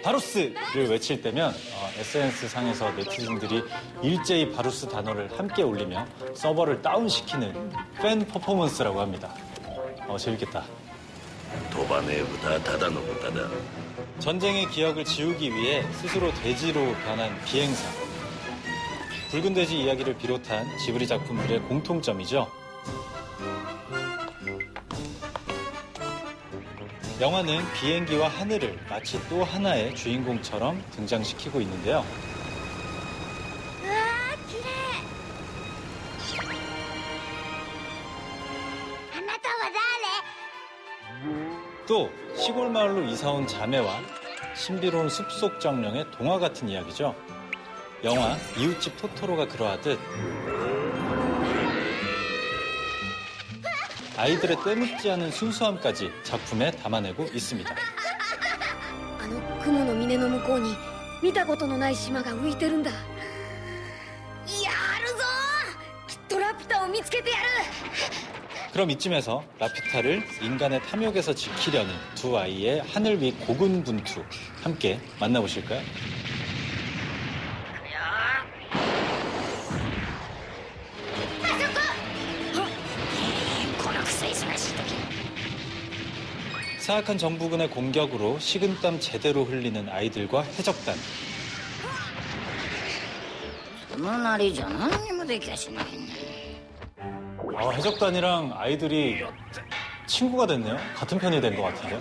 바루스를 외칠 때면 SNS 상에서 네티즌들이 일제히 바루스 단어를 함께 올리며 서버를 다운시키는 팬 퍼포먼스라고 합니다. 재밌겠다. 전쟁의 기억을 지우기 위해 스스로 돼지로 변한 비행사. 붉은 돼지 이야기를 비롯한 지브리 작품들의 공통점이죠. 영화는 비행기와 하늘을 마치 또 하나의 주인공처럼 등장시키고 있는데요. 또 시골 마을로 이사온 자매와 신비로운 숲속 정령의 동화 같은 이야기죠. 영화 이웃집 토토로가 그러하듯 아이들의 때묻지 않은 순수함까지 작품에 담아내고 있습니다.
あの雲の峰の向こうに見たことのない島が浮いてるんだ。やるぞ！きっとラピュタを見つけてやる！
그럼 이쯤에서 라피ュ타를 인간의 탐욕에서 지키려는 두 아이의 하늘 위 고군분투 함께 만나보실까요? 사악한 정부군의 공격으로 식은땀 제대로 흘리는 아이들과 해적단. 해적단이랑 아이들이 친구가 됐네요. 같은 편이 된 것 같은데.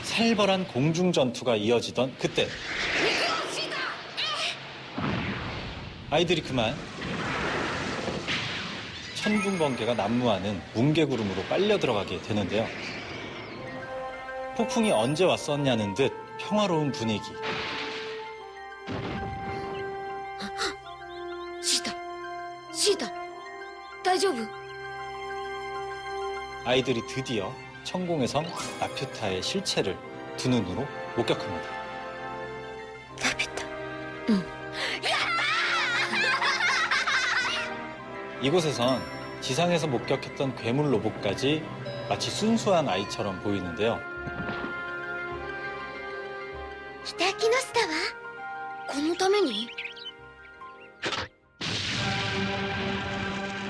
살벌한 공중 전투가 이어지던 그때 아이들이 그만 천둥번개가 난무하는 뭉게구름으로 빨려 들어가게 되는데요. 폭풍이 언제 왔었냐는 듯 평화로운 분위기.
시다, 大丈夫?
아이들이 드디어 천공의 성 라퓨타의 실체를 두 눈으로 목격합니다.
라퓨타.
이곳에선 지상에서 목격했던 괴물 로봇까지 마치 순수한 아이처럼 보이는데요.
北木の下はこのために?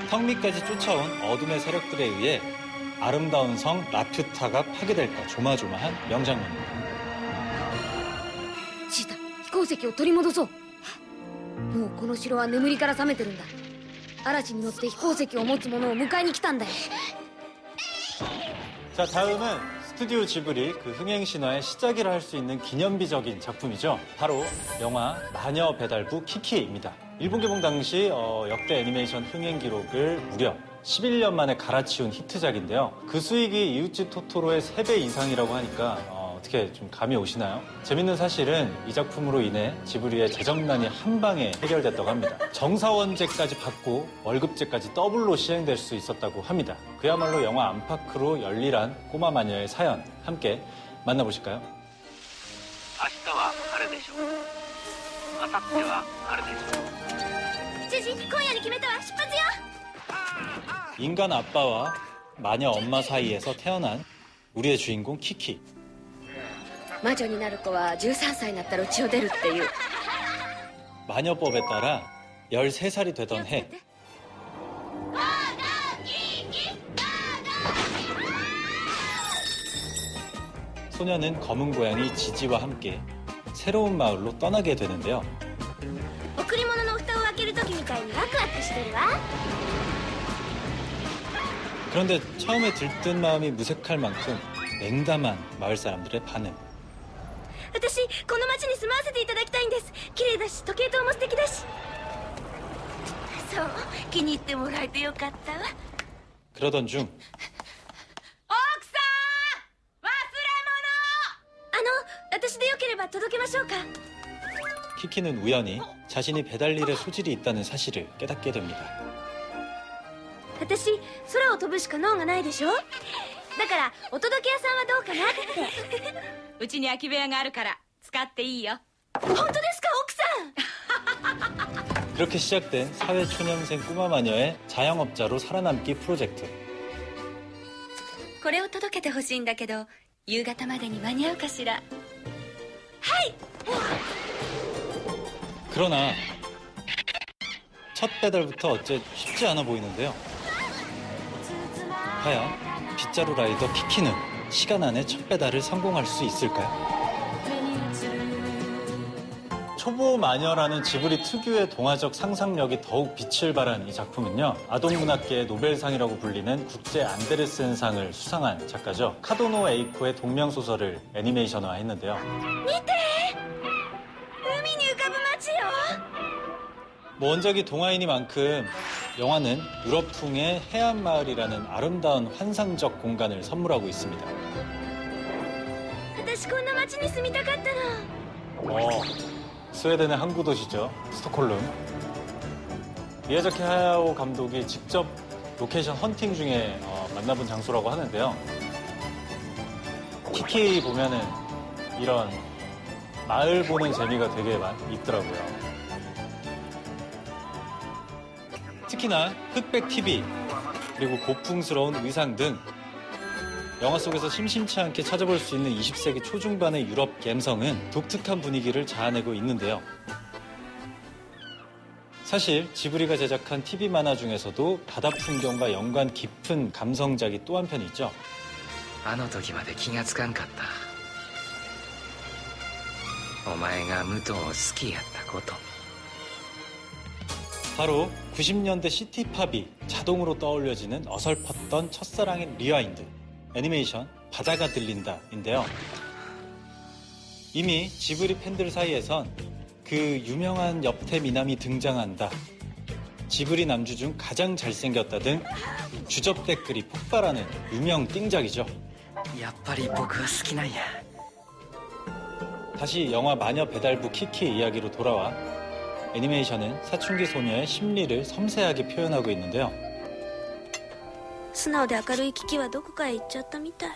성 밑까지 쫓아온 어둠의 세력들에 의해 아름다운 성 라퓨타가 파괴될까 조마조마한 명장면입니다.
シータ、飛行石を取り戻そう。もうこの城は眠りから覚めてるんだ。嵐に乗って飛行石を持つ者を迎えに来たんだよ。
자, 다음은 스튜디오 지브리 그 흥행 신화의 시작이라 할 수 있는 기념비적인 작품이죠. 바로 영화 마녀 배달부 키키입니다. 일본 개봉 당시 역대 애니메이션 흥행 기록을 무려 11년 만에 갈아치운 히트작인데요. 그 수익이 이웃집 토토로의 3배 이상이라고 하니까 어떻게 좀 감이 오시나요? 재밌는 사실은 이 작품으로 인해 지브리의 재정난이 한 방에 해결됐다고 합니다. 정사원제까지 받고 월급제까지 더블로 시행될 수 있었다고 합니다. 그야말로 영화 안팎으로 열일한 꼬마 마녀의 사연 함께 만나보실까요?
明日は晴れでしょう。明後日は晴れでしょう。
知事、今夜に決めたわ。出発よ。
인간 아빠와 마녀 엄마 사이에서 태어난 우리의 주인공 키키.
魔女になる子は13歳になったら家を出るっていう。
마녀법에 따라 13살이 되던 해 소녀는 검은 고양이 지지와 함께 새로운 마을로 떠나게 되는데요.
贈り物の蓋を開ける時みたいにワクワクしてるわ。
그런데 처음에 들뜬 마음이 무색할 만큼 냉담한 마을 사람들의 반응.
私この町に住まわせていただきたいんです。綺麗だし時計塔も素敵だし。そう、気に入ってもらえてよかったわ。
그러던 중
私でよければ届けましょうか。
키키는 우연히 자신이 배달일에 소질이 있다는 사실을 깨닫게 됩니다.
私空を飛ぶしか能がないでしょ。だからお届け屋さんはどうかなって。うちに空き部屋があるから使っていいよ。本当ですか、奥さん。
그렇게 시작된 사회초년생 꼬마 마녀의 자영업자로 살아남기 프로젝트.
これを届けてほしいんだけど夕方までに間に合うかしら。
그러나 첫 배달부터 어째 쉽지 않아 보이는데요. 과연 빗자루 라이더 키키는 시간 안에 첫 배달을 성공할 수 있을까요? 초보 마녀라는 지브리 특유의 동화적 상상력이 더욱 빛을 발한 이 작품은요, 아동문학계의 노벨상이라고 불리는 국제 안데르센상을 수상한 작가죠. 카도노 에이코의 동명소설을 애니메이션화했는데요. 원작이 동화이니만큼 영화는 유럽풍의 해안마을이라는 아름다운 환상적 공간을 선물하고 있습니다.
私こんな街に住みたかったの
스웨덴의 항구 도시죠. 스톡홀름. 미야자키 하야오 감독이 직접 로케이션 헌팅 중에 만나본 장소라고 하는데요. 키키 보면은 이런 마을 보는 재미가 되게 있더라고요. 특히나 흑백 TV, 그리고 고풍스러운 의상 등 영화 속에서 심심치 않게 찾아볼 수 있는 20세기 초중반의 유럽 감성은 독특한 분위기를 자아내고 있는데요. 사실 지브리가 제작한 TV 만화 중에서도 바다 풍경과 연관 깊은 감성작이 또 한편 있죠.
あの時まで気がつかんかった。お前が武藤を好きやったこと。
바로 90년대 시티팝이 자동으로 떠올려지는 어설펐던 첫사랑의 리와인드, 애니메이션 바다가 들린다인데요. 이미 지브리 팬들 사이에선 그 유명한 옆태 미남이 등장한다, 지브리 남주 중 가장 잘생겼다 등 주접 댓글이 폭발하는 유명 띵작이죠.
やっぱり僕は好きなんや。
다시 영화 마녀 배달부 키키 이야기로 돌아와 애니메이션은 사춘기 소녀의 심리를 섬세하게 표현하고 있는데요.
素直で明るいキキはどこかへ行っちゃったみたい。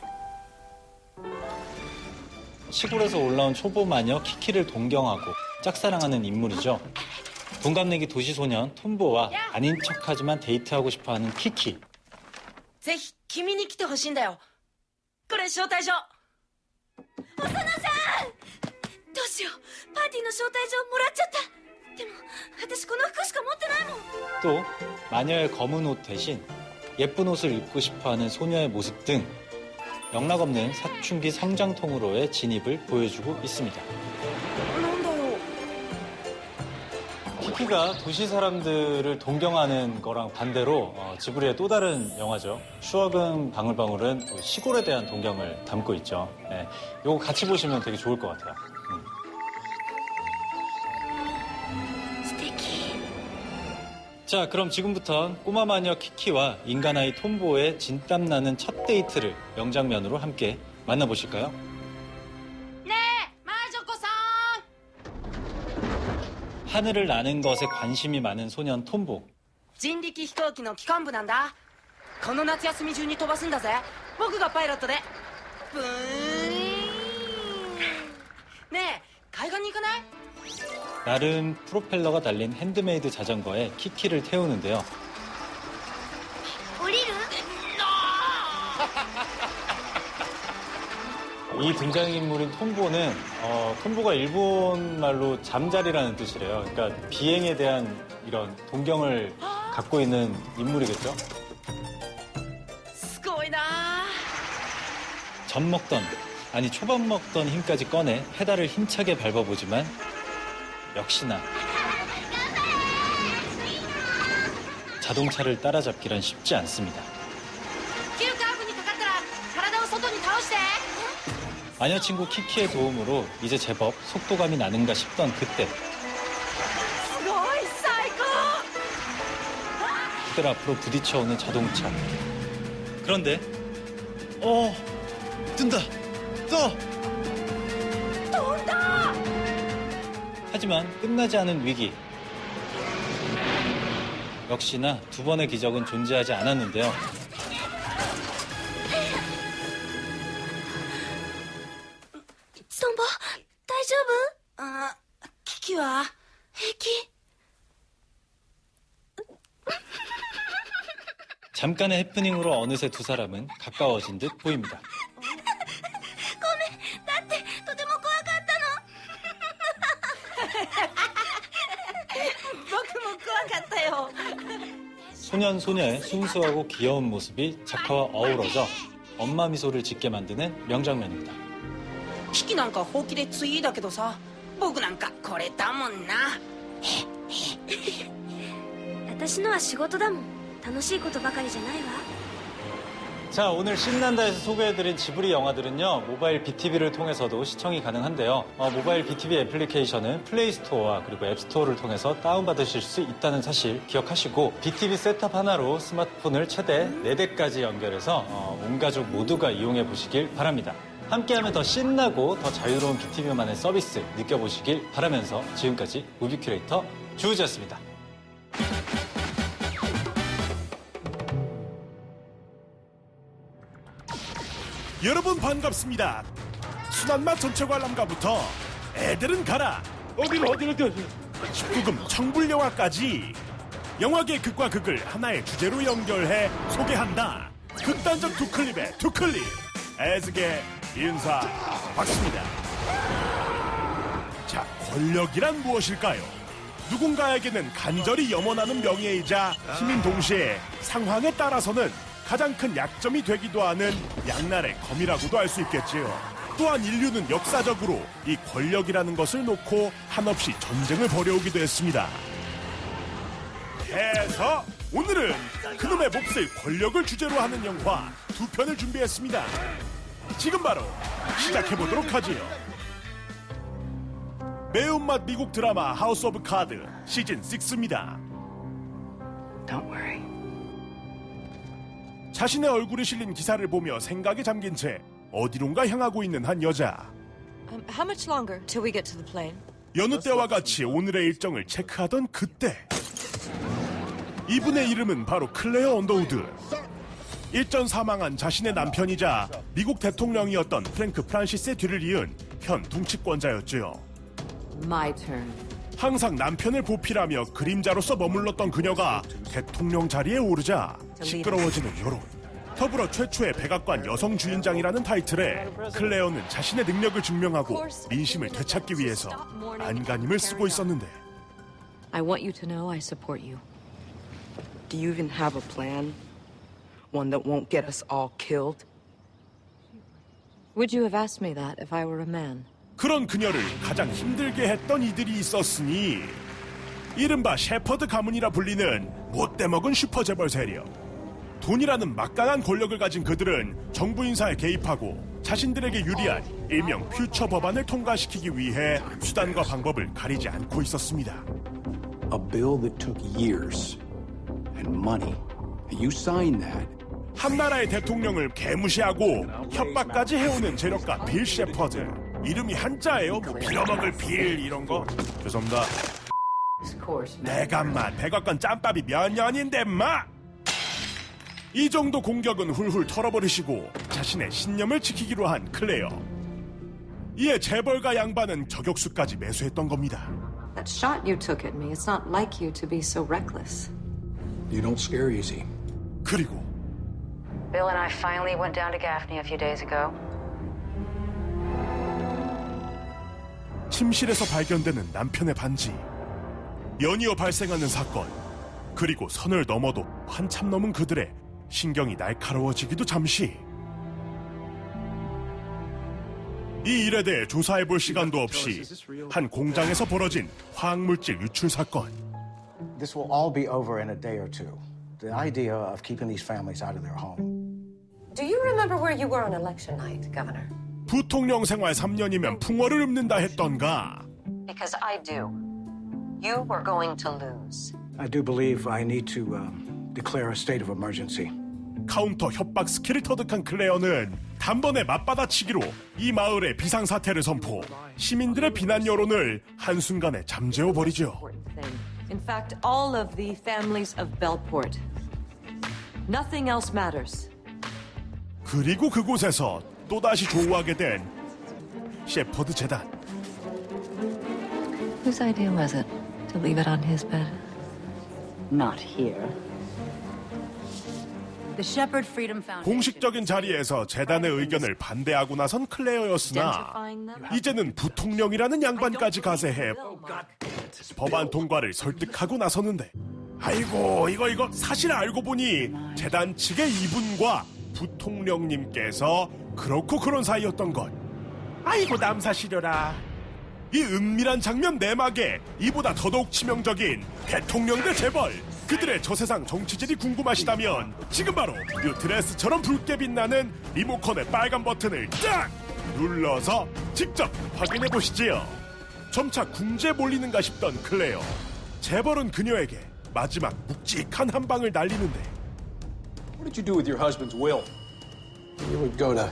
시골에서 올라온 초보 마녀 키키를 동경하고 짝사랑하는 인물이죠. 동갑내기 도시소년 톰보와 아닌 척하지만 데이트하고 싶어하는 키키.
ぜひ君に来てほしいんだよ。これ招待状。
おさなさん、どうしよう、パーティーの招待状もらっちゃった。でも私この服しか持ってないもん。
또 마녀의 검은 옷 대신 예쁜 옷을 입고 싶어하는 소녀의 모습 등 영락없는 사춘기 성장통으로의 진입을 보여주고 있습니다. 키키가 도시 사람들을 동경하는 거랑 반대로 지브리의 또 다른 영화죠. 추억은 방울방울은 또 시골에 대한 동경을 담고 있죠. 네, 이거 같이 보시면 되게 좋을 것 같아요. 자, 그럼 지금부터 꼬마 마녀 키키와 인간아이 톰보의 진땀나는 첫 데이트를 명장면으로 함께 만나보실까요?
네, 마조코-산.
하늘을 나는 것에 관심이 많은 소년 톰보.
人力飛行機の機関部なんだ。この夏休み中に飛ばすんだぜ。僕がパイロットで。ブーン。ねえ、海岸に行かない？
나름 프로펠러가 달린 핸드메이드 자전거에 키키를 태우는데요.
降りる？
이 등장인물인 톰보는 톰보가 일본 말로 잠자리라는 뜻이래요. 그러니까 비행에 대한 이런 동경을 갖고 있는 인물이겠죠.
すごいな。
젖 먹던, 아니 초밥 먹던 힘까지 꺼내 페달을 힘차게 밟아보지만 역시나 자동차를 따라잡기란 쉽지 않습니다.
急カーブにかかったら体を外に倒して。
마녀 친구 키키의 도움으로 이제 제법 속도감이 나는가 싶던 그때
すごい最高。
그들 앞으로 부딪혀오는 자동차. 그런데 뜬다! 떠!
돈다!
하지만 끝나지 않은 위기. 역시나 두 번의 기적은 존재하지 않았는데요.
톰보, 大丈夫？
あ、キキは
平気？
잠깐의 해프닝으로 어느새 두 사람은 가까워진 듯 보입니다.
ごめん、だってとても怖かったの。
소년 소녀의 순수하고 귀여운 모습이 작화와 어우러져 엄마 미소를 짓게 만드는 명장면입니다.
機器なんかほうきでついだけどさ、僕なんかこれだもんな。
私のは仕事だもん。楽しいことばかりじゃないわ。
자, 오늘 신난다에서 소개해드린 지브리 영화들은요, 모바일 BTV를 통해서도 시청이 가능한데요. 모바일 BTV 애플리케이션은 플레이스토어와 그리고 앱스토어를 통해서 다운받으실 수 있다는 사실 기억하시고, BTV 셋탑 하나로 스마트폰을 최대 4대까지 연결해서 온 가족 모두가 이용해 보시길 바랍니다. 함께하면 더 신나고 더 자유로운 BTV만의 서비스 느껴보시길 바라면서 지금까지 무비 큐레이터 주우지였습니다.
여러분 반갑습니다. 순한맛 전체 관람가부터 애들은 가라. 어디로 19금 청불영화까지 영화계 극과 극을 하나의 주제로 연결해 소개한다. 극단적 투클립의 투클립. 애즈계 인사 박습니다. 자, 권력이란 무엇일까요? 누군가에게는 간절히 염원하는 명예이자 힘인 동시에 상황에 따라서는 가장 큰 약점이 되기도 하는 양날의 검이라고도 할 수 있겠지요. 또한 인류는 역사적으로 이 권력이라는 것을 놓고 한없이 전쟁을 벌여오기도 했습니다. 그래서 오늘은 그놈의 몹쓸 권력을 주제로 하는 영화 2편을 준비했습니다. 지금 바로 시작해보도록 하지요. 매운맛 미국 드라마 하우스 오브 카드 시즌 6입니다.
Don't worry.
자신의 얼굴이 실린 기사를 보며 생각에 잠긴 채 어디론가 향하고 있는 한 여자.
How much longer till we get to the plane?
여느 때와 같이 오늘의 일정을 체크하던 그때 이분의 이름은 바로 클레어 언더우드. 일전 사망한 자신의 남편이자 미국 대통령이었던 프랭크 프란시스의 뒤를 이은 현 통치권자였지요.
My turn.
항상 남편을 보필하며 그림자로서 머물렀던 그녀가 대통령 자리에 오르자 시끄러워지는 여론. 더불어 최초의 백악관 여성 주인장이라는 타이틀에 클레어는 자신의 능력을 증명하고 민심을 되찾기 위해서 안간힘을 쓰고 있었는데.
I want you to know I support you. Do you even have a plan? One that won't get us all killed? Would you have asked me that if I were a man?
그런 그녀를 가장 힘들게 했던 이들이 있었으니 이른바 셰퍼드 가문이라 불리는 못돼먹은 슈퍼재벌 세력. 돈이라는 막강한 권력을 가진 그들은 정부 인사에 개입하고 자신들에게 유리한 일명 퓨처 법안을 통과시키기 위해 수단과 방법을 가리지 않고 있었습니다.
A bill that took years and money. You signed that.
한 나라의 대통령을 개무시하고 협박까지 해오는 재력가 빌 셰퍼드. 이름이 한자예요. 뭐 빌어먹을 빌 이런 거. 죄송합니다. 내가 마 백악관 짬밥이 몇 년인데 마. 이 정도 공격은 훌훌 털어버리시고 자신의 신념을 지키기로 한 클레어. 이에 재벌가 양반은 저격수까지 매수했던 겁니다.
That shot you took at me, it's not like you to be so reckless.
You don't scare easy.
그리고
Bill and I finally went down to Gaffney a few days ago.
침실에서 발견되는 남편의 반지. 연이어 발생하는 사건. 그리고 선을 넘어도 한참 넘은 그들의 신경이 날카로워지기도 잠시. 이 일에 대해 조사해볼 시간도 없이 한 공장에서 벌어진 화학물질 유출 사건.
This will all be over in a day or two. The idea of keeping these families out of their home.
Do you remember where you were on election night, Governor?
부통령 생활 3년이면 풍어를 읊는다 했던가.
Because I do. You were going to lose.
I do believe I need to declare a state of emergency.
카운터 협박 스킬을 터득한 클레어는 단번에 맞받아치기로 이 마을의 비상사태를 선포. 시민들의 비난 여론을 한순간에 잠재워버리죠.
In fact, all of the families of Bellport. Nothing else matters.
그리고 그곳에서 또다시 조우하게 된 셰퍼드 재단.
Whose idea was it to leave it on his bed?
Not here. The Shepherd Freedom Foundation.
공식적인 자리에서 재단의 의견을 반대하고 나선 클레어였으나 이제는 부통령이라는 양반까지 가세해 법안 통과를 설득하고 나서는데 아이고 이거 사실 알고 보니 재단 측의 이분과 부통령님께서 그렇고 그런 사이였던 것. 아이고 남사시려라. 이 은밀한 장면 내막에 이보다 더더욱 치명적인 대통령 대 재벌, 그들의 저세상 정치질이 궁금하시다면 지금 바로 이 드레스처럼 붉게 빛나는 리모컨의 빨간 버튼을 딱 눌러서 직접 확인해 보시지요. 점차 궁지에 몰리는가 싶던 클레어. 재벌은 그녀에게 마지막 묵직한 한 방을 날리는데.
What did you do with your husband's will? You would go to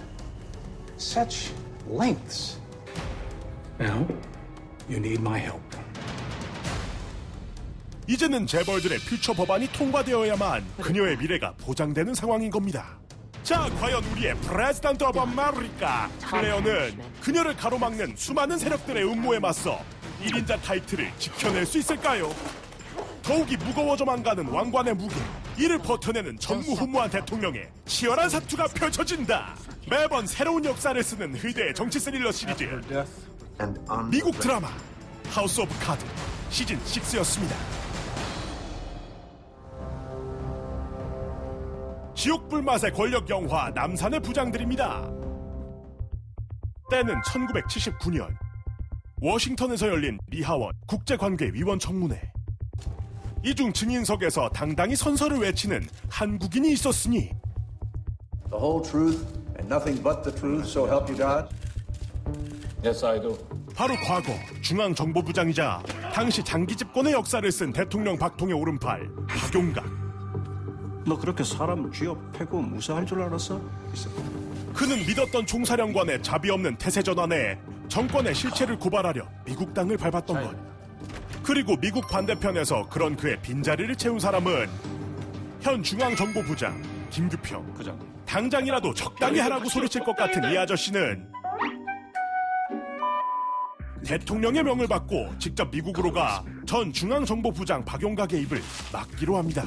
such lengths. Now, you need my help.
이제는 재벌들의 퓨처 법안이 통과되어야만 그녀의 미래가 보장되는 상황인 겁니다. 자, 과연 우리의 프레지던트 오브 아메리카 클레어는 그녀를 가로막는 수많은 세력들의 음모에 맞서 1인자 타이틀을 지켜낼 수 있을까요? 더욱이 무거워져만 가는 왕관의 무게, 이를 버텨내는 전무후무한 대통령의 치열한 사투가 펼쳐진다. 매번 새로운 역사를 쓰는 의대의 정치 스릴러 시리즈 미국 드라마 하우스 오브 카드 시즌 6였습니다. 지옥불맛의 권력 영화 남산의 부장들입니다. 때는 1979년 워싱턴에서 열린 미하원 국제관계위원 청문회. 이중 증인석에서 당당히 선서를 외치는 한국인이 있었으니
The whole truth and nothing but the truth, so help you God? Yes, I do.
바로 과거 중앙정보부장이자 당시 장기 집권의 역사를 쓴 대통령 박통의 오른팔 박용각.
너 그렇게 사람 쥐어 패고 무사할 줄 알았어?
그는 믿었던 총사령관의 자비 없는 태세 전환에 정권의 실체를 고발하려 미국 땅을 밟았던 것. 그리고 미국 반대편에서 그런 그의 빈자리를 채운 사람은 현 중앙정보부장 김규평. 당장이라도 적당히 하라고 소리칠 것 같은 이 아저씨는 대통령의 명을 받고 직접 미국으로 가 전 중앙정보부장 박용각의 입을 막기로 합니다.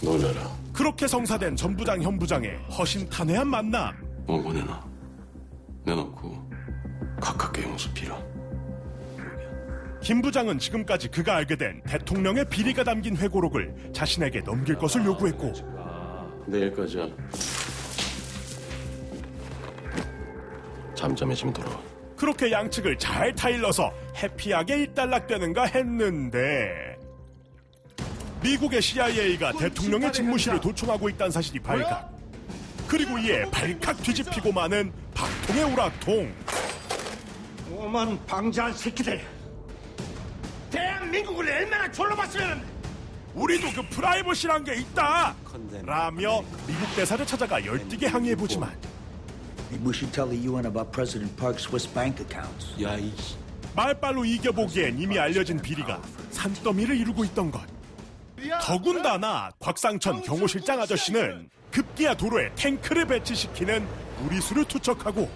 놀라라.
그렇게 성사된 전 부장 현 부장의 허심탄회한 만남.
오고내놔. 내놓고 가깝게 모습이라.
김 부장은 지금까지 그가 알게 된 대통령의 비리가 담긴 회고록을 자신에게 넘길 것을 요구했고
내일까지야. 잠잠해지면 돌아와.
그렇게 양측을 잘 타일러서 해피하게 일단락되는가 했는데 미국의 CIA가 대통령의 집무실을 도청하고 있다는 사실이 발각. 그리고 이에 발칵 뒤집히고 마는 박통의 오락통.
오만 방자한 새끼들. 대한민국을 얼마나 졸로 봤으면
우리도 그 프라이버시란 게 있다 라며 미국 대사를 찾아가 열띠게 항의해보지만
Maybe we should tell the UN about President Park's Swiss bank accounts.
야, 말빨로 이겨보기엔 이미 알려진 비리가 산더미를 이루고 있던 것. 더군다나 곽상천 경호실장 아저씨는 급기야 도로에 탱크를 배치시키는 무리수를 투척하고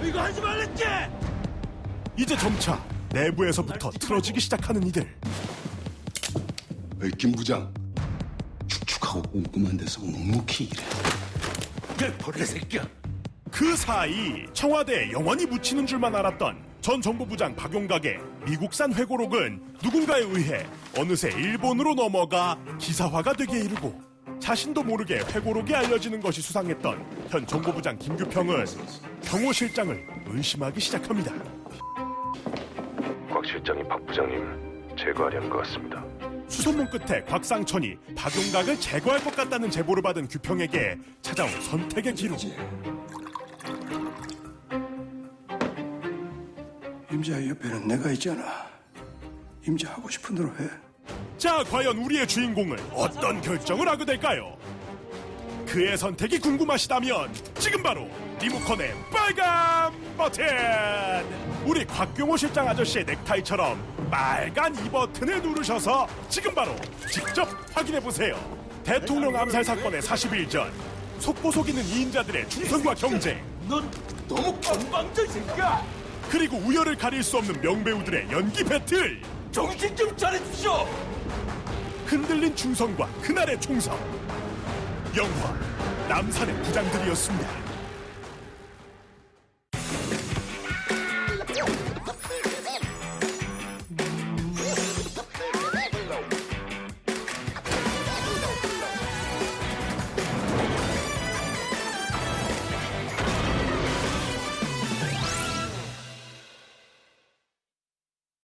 이거 하지 말랬지?
이제 점차 내부에서부터 틀어지기 시작하는 이들.
김 부장, 축축하고 꼼꼼한 데서 묵묵히 일해.
그 벌레 새끼야.
그 사이 청와대에 영원히 묻히는 줄만 알았던 전 정보부장 박용각의 미국산 회고록은 누군가에 의해 어느새 일본으로 넘어가 기사화가 되게 이르고 자신도 모르게 회고록이 알려지는 것이 수상했던 현 정보부장 김규평은 경호실장을 의심하기 시작합니다.
곽 실장이 박 부장님 제거하려는 것 같습니다.
수소문 끝에 곽상천이 박용각을 제거할 것 같다는 제보를 받은 규평에게 찾아온 선택의 기록.
임자 옆에는 내가 있잖아. 임자 하고 싶은 대로 해.
자, 과연 우리의 주인공은 어떤 결정을 하게 될까요? 그의 선택이 궁금하시다면 지금 바로 리모컨의 빨간 버튼! 우리 곽경호 실장 아저씨의 넥타이처럼 빨간 이 버튼을 누르셔서 지금 바로 직접 확인해보세요. 대통령 암살 사건의 40일 전 속보 속이는 2인자들의 충성과 경쟁.
넌 너무 건방져 새끼야.
그리고 우열을 가릴 수 없는 명배우들의 연기 배틀.
정신 좀 차려주시오.
흔들린 충성과 그날의 총성. 영화 남산의 부장들이었습니다.